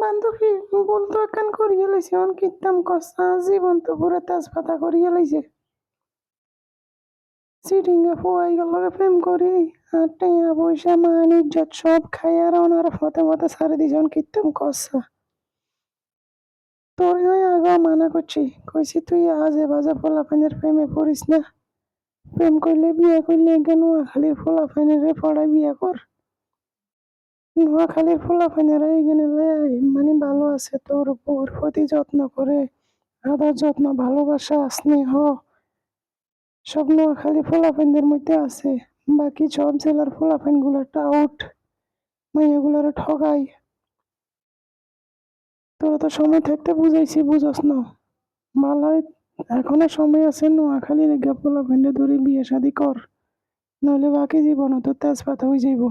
বান্ধবী ভুল তো একখান করিয়া লাইছে, অন কিতাম কষা জীবন তো পুরো তেজপাতা করিয়া লাইছে। চিটিঙ্গা ফুয়াই লগে প্রেম করি আর টেয়া পয়সা মান ইজ্জত সব খাই আর ওনার ফতে মতে সারি দিছে, অন কিতাম কষা। তোর আগে মানা করছি, কইছি তুই আজে বাজে পোলাপানের প্রেমে পড়িস না। প্রেম করলে বিয়ে করলে নোয়াখালীর পোলাপানের পড়ায় বিয়ে কর। নোয়াখালীর পোলাপানেরা এখানে মানে ভালো আছে, তোর বউর প্রতি যত্ন করে, আদর যত্ন ভালোবাসা স্নেহ সব নোয়াখালী পোলাপানদের মধ্যে আছে। বাকি সব জেলার পোলাপান গুলা টাউট, মাইয়াগুলার ঠগাই। তোরা তো সময় থাকতে বুঝাইছি, বুঝস না। মালাই এখনো সময় আছে, নোয়াখালীর পোলাপানদের ধরে বিয়ে শাদি কর, নইলে বাকি জীবন তো তেজপাতা হয়ে যাইব।